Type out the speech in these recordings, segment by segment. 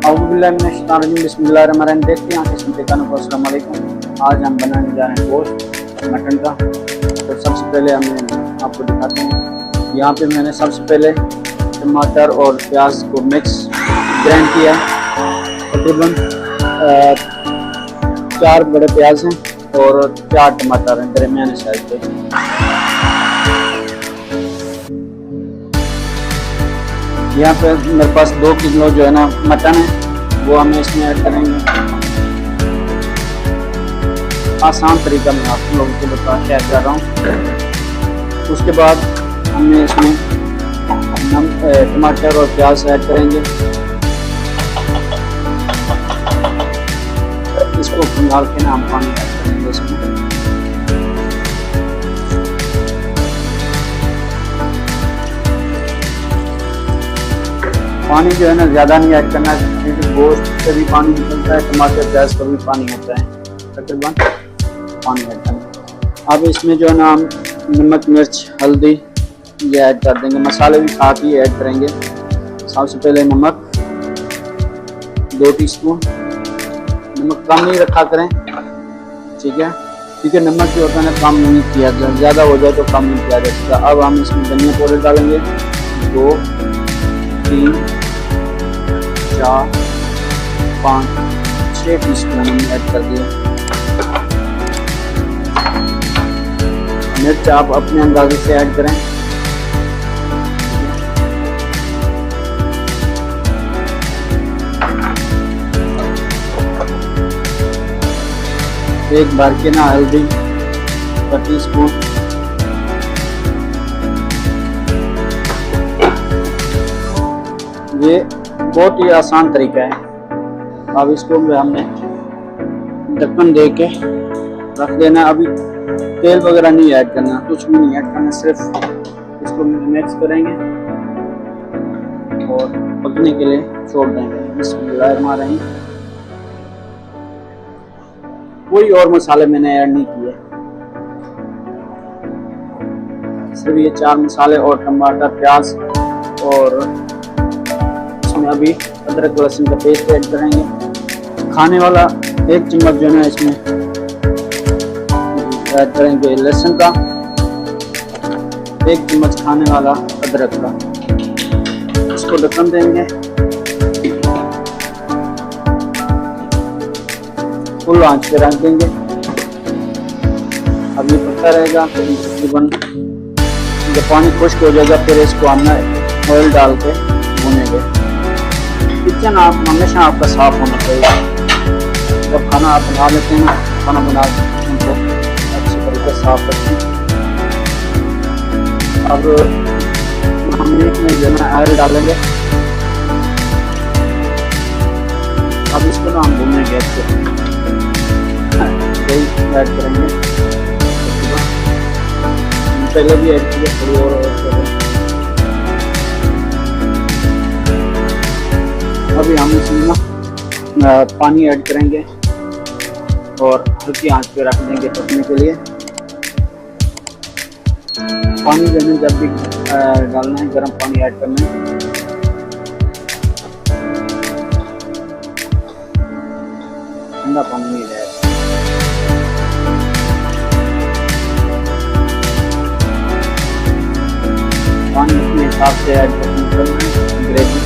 बिस्मिल्लाहिर्रहमानिर्रहीम। देखते हैं किस्म के खानों को। अस्सलाम वालेकुम। आज हम बनाने जा रहे हैं गोश्त मटन का। तो सबसे पहले हमें आपको दिखाते हैं। यहाँ पे मैंने सबसे पहले टमाटर और प्याज को मिक्स ग्राइंड किया है। तकरीबन 4 बड़े प्याज हैं और 4 टमाटर हैं दरमियाने साइज के। यहाँ पे मेरे पास 2 किलो जो है ना मटन है, वो हमें इसमें ऐड करेंगे। आसान तरीका मैं आप लोगों को शेयर कर रहा हूँ। उसके बाद हमने इसमें टमाटर और प्याज ऐड करेंगे। इसको डाल के ना हम पानी ऐड करेंगे इसमें। पानी जो है ना ज़्यादा नहीं ऐड करना है, क्योंकि गोश्त से भी पानी निकलता है, टमाटर प्याज का भी पानी होता है। तकरीबन पानी ऐड करना। अब इसमें जो है ना हम नमक मिर्च हल्दी ये ऐड कर देंगे। मसाले भी साथ ही ऐड करेंगे। सबसे पहले नमक 2 टीस्पून। नमक कम नहीं रखा करें, ठीक है, क्योंकि नमक जो होता है ना कम नहीं किया जाए, ज़्यादा हो जाए तो कम नहीं किया जा सकता। अब हम इसमें धनिया पाउडर डालेंगे 2 3 4 5 6 टीस्पून हमने ऐड कर दिए। मिर्च आप अपने अंदाजे से ऐड करें। एक बार के ना हल्दी 1 टीस्पून। ये बहुत ही आसान तरीका है। अब इसको हमने ढक्कन दे के रख देना। अभी तेल वगैरह नहीं ऐड करना, कुछ भी नहीं ऐड करना, सिर्फ इसको मिक्स करेंगे और पकने के लिए छोड़ देंगे। बिस्मिल्लाहिर्रहमानिर्रहीम। कोई और मसाले मैंने ऐड नहीं किए, सिर्फ ये 4 मसाले और टमाटर प्याज, और इसमें अभी अदरक लहसुन का पेस्ट ऐड करेंगे। खाने वाला 1 चम्मच जो है इसमें ऐड करेंगे लहसुन का, 1 चम्मच खाने वाला अदरक का। इसको ढक्कन देंगे, फुल आंच पे रख देंगे। अब ये पकता रहेगा। तकरीबन जब पानी खुश्क हो जाएगा फिर इसको हमने ऑयल डाल के भूनेंगे। किचन आप हमेशा आपका साफ होना चाहिए। जब खाना आप बना लेते हैं ना, खाना बना उनको अच्छी तरीके से साफ रखें। अब हम मीट में जो है ऑयल डालेंगे। अब इसको ना हम भूनेंगे अच्छे ऐड करेंगे। पहले भी ऐड किया, थोड़ी और ऐड करें। अभी हम इसमें पानी ऐड करेंगे और हल्की आंच पे रख देंगे पकने के लिए। पानी जो है जब भी डालना है गर्म पानी ऐड करना है। ठंडा पानी नहीं है। पानी अपने हिसाब से ऐड करना है। ग्रेवी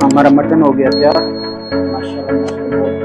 हमारा मटन हो गया तैयार। माशाल्लाह।